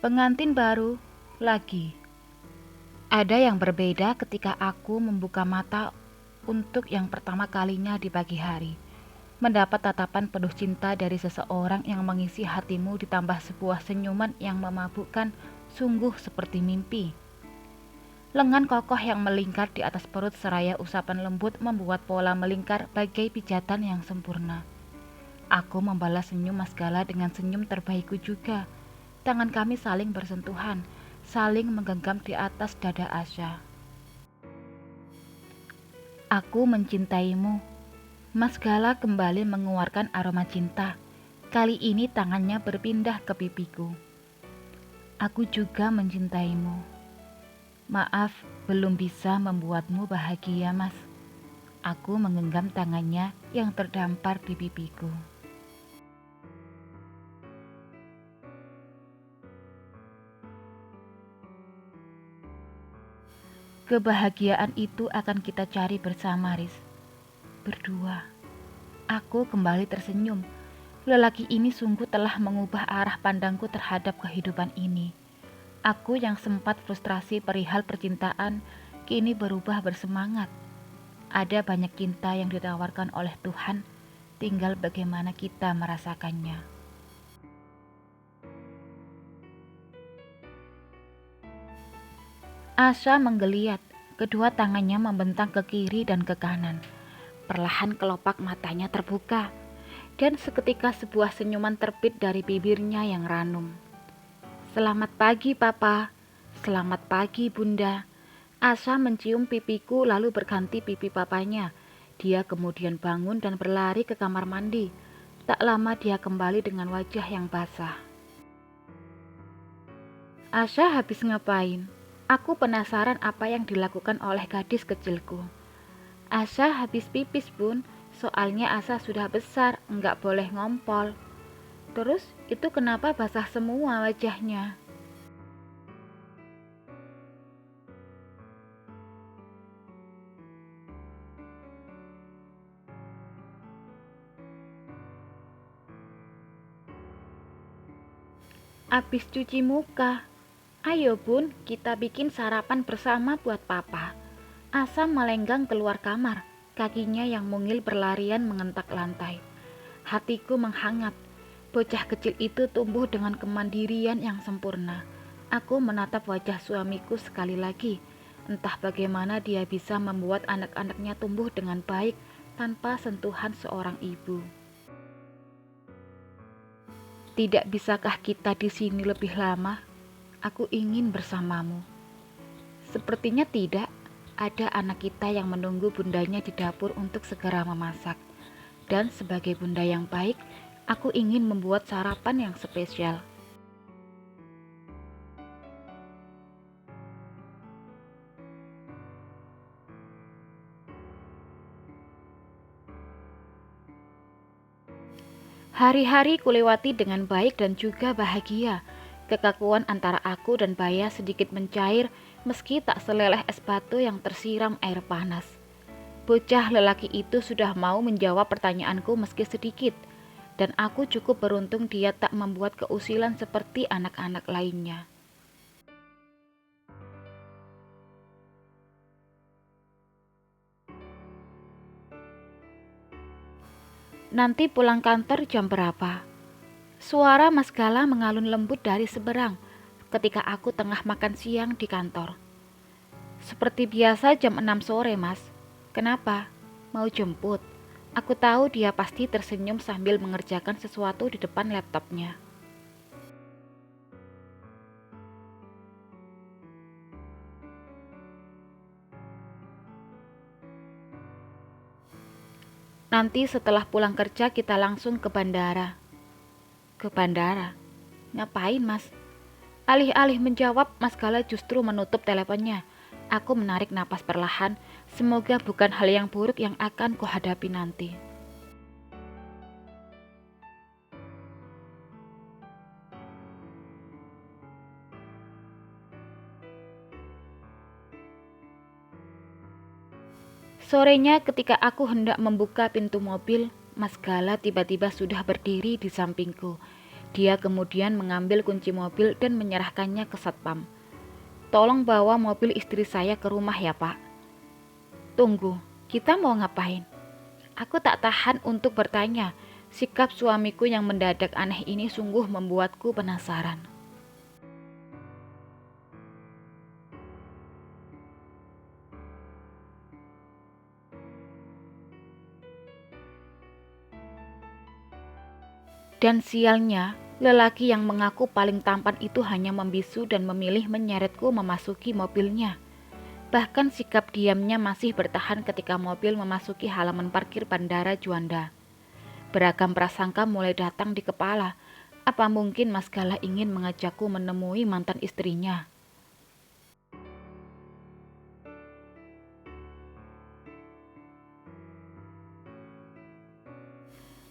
Pengantin baru lagi. Ada yang berbeda ketika aku membuka mata untuk yang pertama kalinya di pagi hari. Mendapat tatapan penuh cinta dari seseorang yang mengisi hatimu ditambah sebuah senyuman yang memabukkan, sungguh seperti mimpi. Lengan kokoh yang melingkar di atas perut seraya usapan lembut membuat pola melingkar bagai pijatan yang sempurna. Aku membalas senyum Mas Gala dengan senyum terbaikku juga. Tangan kami saling bersentuhan, saling menggenggam di atas dada Asya. Aku mencintaimu. Mas Gala kembali mengeluarkan aroma cinta. Kali ini tangannya berpindah ke pipiku. Aku juga mencintaimu. Maaf, belum bisa membuatmu bahagia, Mas. Aku menggenggam tangannya yang terdampar di pipiku. Kebahagiaan itu akan kita cari bersama, Riz. Berdua. Aku kembali tersenyum. Lelaki ini sungguh telah mengubah arah pandangku terhadap kehidupan ini. Aku yang sempat frustrasi perihal percintaan, kini berubah bersemangat. Ada banyak cinta yang ditawarkan oleh Tuhan, tinggal bagaimana kita merasakannya. Asya menggeliat, kedua tangannya membentang ke kiri dan ke kanan. Perlahan kelopak matanya terbuka, dan seketika sebuah senyuman terbit dari bibirnya yang ranum. Selamat pagi, Papa. Selamat pagi, Bunda. Asya mencium pipiku lalu berganti pipi papanya. Dia kemudian bangun dan berlari ke kamar mandi. Tak lama dia kembali dengan wajah yang basah. Asya habis ngapain? Aku penasaran apa yang dilakukan oleh gadis kecilku. Asya habis pipis, Bun. Soalnya Asya sudah besar, nggak boleh ngompol. Terus itu kenapa basah semua wajahnya? Abis cuci muka. Ayo Bun, kita bikin sarapan bersama buat Papa. Asya melenggang keluar kamar, kakinya yang mungil berlarian mengentak lantai. Hatiku menghangat. Bocah kecil itu tumbuh dengan kemandirian yang sempurna. Aku menatap wajah suamiku sekali lagi. Entah bagaimana dia bisa membuat anak-anaknya tumbuh dengan baik tanpa sentuhan seorang ibu. Tidak bisakah kita di sini lebih lama? Aku ingin bersamamu. Sepertinya tidak. Ada anak kita yang menunggu bundanya di dapur untuk segera memasak. Dan sebagai bunda yang baik, aku ingin membuat sarapan yang spesial. Hari-hari kulewati dengan baik dan juga bahagia. Kekakuan antara aku dan Baya sedikit mencair meski tak seleleh es batu yang tersiram air panas. Bocah lelaki itu sudah mau menjawab pertanyaanku meski sedikit, dan aku cukup beruntung dia tak membuat keusilan seperti anak-anak lainnya. Nanti pulang kantor jam berapa? Suara Mas Gala mengalun lembut dari seberang ketika aku tengah makan siang di kantor. Seperti biasa jam 6 sore, Mas. Kenapa? Mau jemput? Aku tahu dia pasti tersenyum sambil mengerjakan sesuatu di depan laptopnya. Nanti setelah pulang kerja kita langsung ke bandara. Ke bandara? Ngapain, Mas? Alih-alih menjawab, Mas Gala justru menutup teleponnya. Aku menarik napas perlahan, semoga bukan hal yang buruk yang akan kuhadapi nanti. Sorenya ketika aku hendak membuka pintu mobil, Mas Gala tiba-tiba sudah berdiri di sampingku. Dia kemudian mengambil kunci mobil dan menyerahkannya ke satpam. "Tolong bawa mobil istri saya ke rumah ya, Pak." "Tunggu, kita mau ngapain?" Aku tak tahan untuk bertanya. Sikap suamiku yang mendadak aneh ini sungguh membuatku penasaran. Dan sialnya, lelaki yang mengaku paling tampan itu hanya membisu dan memilih menyeretku memasuki mobilnya. Bahkan sikap diamnya masih bertahan ketika mobil memasuki halaman parkir Bandara Juanda. Beragam prasangka mulai datang di kepala. Apa mungkin Mas Gala ingin mengajakku menemui mantan istrinya?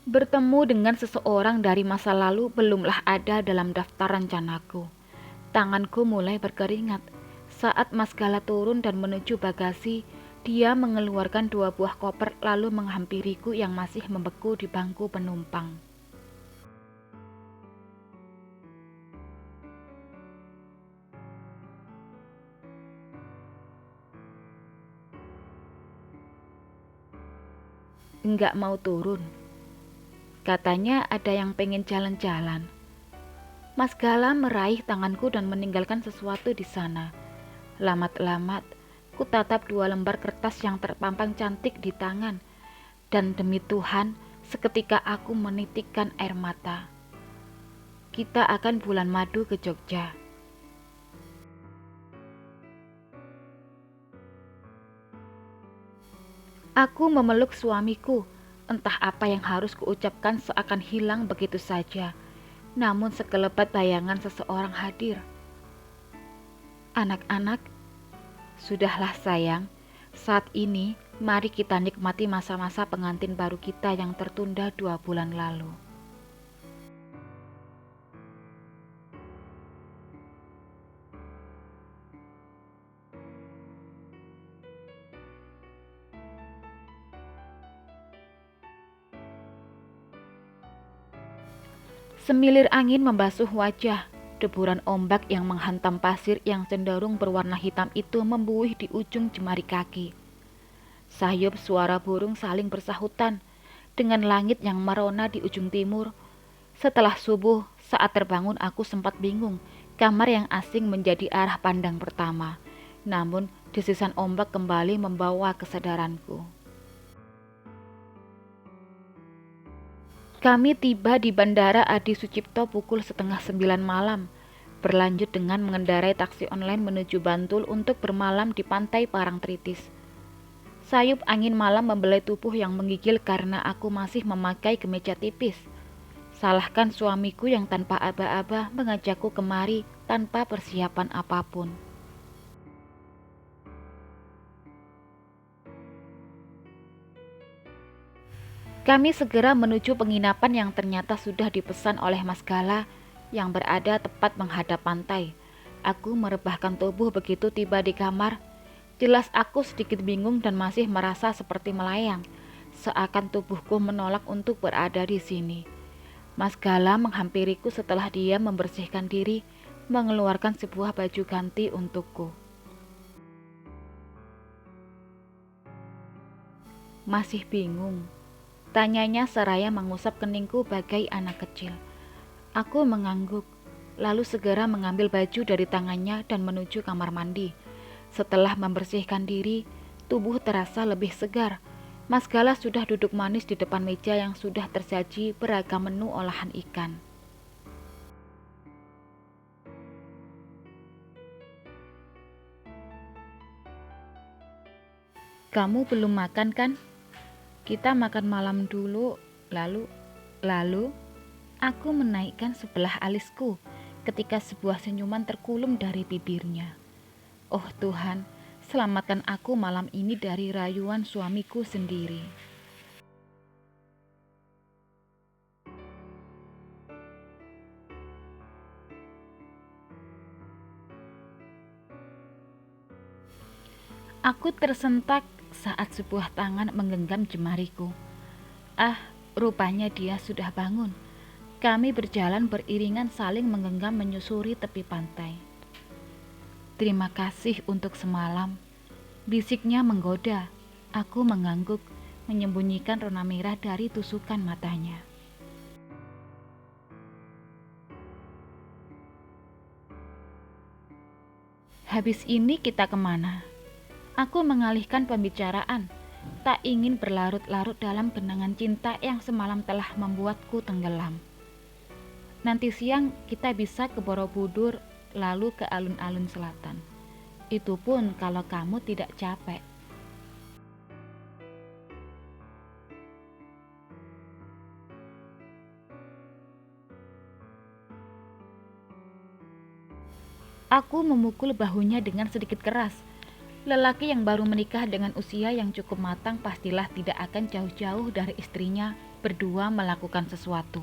Bertemu dengan seseorang dari masa lalu belumlah ada dalam daftar rencanaku. Tanganku mulai berkeringat. Saat Mas Gala turun dan menuju bagasi, dia mengeluarkan 2 buah koper lalu menghampiriku yang masih membeku di bangku penumpang. "Enggak mau turun," katanya, "ada yang pengen jalan-jalan." Mas Gala meraih tanganku dan meninggalkan sesuatu di sana. Lamat-lamat, ku tatap 2 lembar kertas yang terpampang cantik di tangan. Dan demi Tuhan, seketika aku menitikkan air mata. Kita akan bulan madu ke Jogja. Aku memeluk suamiku. Entah apa yang harus kuucapkan seakan hilang begitu saja. Namun sekelebat bayangan seseorang hadir. "Anak-anak, sudahlah sayang. Saat ini, mari kita nikmati masa-masa pengantin baru kita yang tertunda 2 bulan lalu." Semilir angin membasuh wajah. Deburan ombak yang menghantam pasir yang cenderung berwarna hitam itu membuih di ujung jemari kaki. Sayup suara burung saling bersahutan dengan langit yang merona di ujung timur. Setelah subuh, saat terbangun aku sempat bingung. Kamar yang asing menjadi arah pandang pertama. Namun, desisan ombak kembali membawa kesadaranku. Kami tiba di Bandara Adi Sucipto pukul 8:30 malam, berlanjut dengan mengendarai taksi online menuju Bantul untuk bermalam di pantai Parangtritis. Sayup angin malam membelai tubuh yang menggigil karena aku masih memakai kemeja tipis. Salahkan suamiku yang tanpa aba-aba mengajakku kemari tanpa persiapan apapun. Kami segera menuju penginapan yang ternyata sudah dipesan oleh Mas Gala yang berada tepat menghadap pantai. Aku merebahkan tubuh begitu tiba di kamar. Jelas aku sedikit bingung dan masih merasa seperti melayang, seakan tubuhku menolak untuk berada di sini. Mas Gala menghampiriku setelah dia membersihkan diri, mengeluarkan sebuah baju ganti untukku. "Masih bingung?" tanyanya seraya mengusap keningku bagai anak kecil. Aku mengangguk, lalu segera mengambil baju dari tangannya dan menuju kamar mandi. Setelah membersihkan diri, tubuh terasa lebih segar. Mas Gala sudah duduk manis di depan meja yang sudah tersaji beragam menu olahan ikan. "Kamu belum makan kan? Kita makan malam dulu, lalu aku menaikkan sebelah alisku ketika sebuah senyuman terkulum dari bibirnya. Oh Tuhan, selamatkan aku malam ini dari rayuan suamiku sendiri. Aku tersentak saat sebuah tangan menggenggam jemariku. Ah, rupanya dia sudah bangun. Kami berjalan beriringan saling menggenggam menyusuri tepi pantai. "Terima kasih untuk semalam," bisiknya menggoda. Aku mengangguk, menyembunyikan rona merah dari tusukan matanya. "Habis ini kita kemana?" Aku mengalihkan pembicaraan, tak ingin berlarut-larut dalam kenangan cinta yang semalam telah membuatku tenggelam. "Nanti siang kita bisa ke Borobudur, lalu ke alun-alun selatan. Itu pun kalau kamu tidak capek." Aku memukul bahunya dengan sedikit keras. Lelaki yang baru menikah dengan usia yang cukup matang pastilah tidak akan jauh-jauh dari istrinya berdua melakukan sesuatu.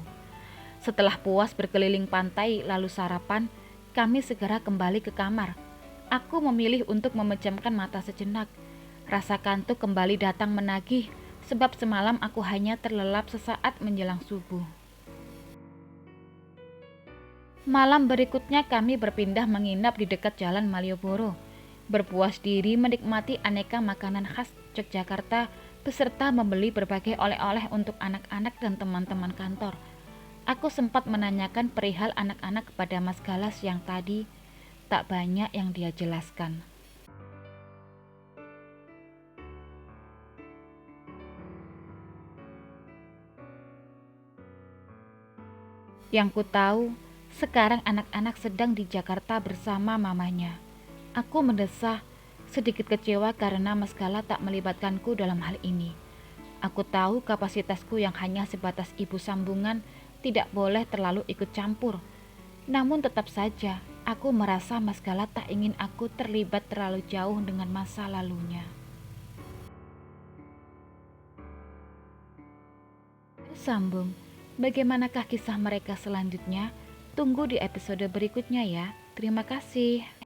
Setelah puas berkeliling pantai lalu sarapan, kami segera kembali ke kamar. Aku memilih untuk memejamkan mata sejenak. Rasa kantuk kembali datang menagih, sebab semalam aku hanya terlelap sesaat menjelang subuh. Malam berikutnya kami berpindah menginap di dekat Jalan Malioboro. Berpuas diri menikmati aneka makanan khas Yogyakarta beserta membeli berbagai oleh-oleh untuk anak-anak dan teman-teman kantor. Aku sempat menanyakan perihal anak-anak kepada Mas Galas yang tadi tak banyak yang dia jelaskan. Yang ku tahu, sekarang anak-anak sedang di Jakarta bersama mamanya. Aku mendesah, sedikit kecewa karena Mas Gala tak melibatkanku dalam hal ini. Aku tahu kapasitasku yang hanya sebatas ibu sambungan tidak boleh terlalu ikut campur. Namun tetap saja, aku merasa Mas Gala tak ingin aku terlibat terlalu jauh dengan masa lalunya. Sambung, bagaimanakah kisah mereka selanjutnya? Tunggu di episode berikutnya ya. Terima kasih.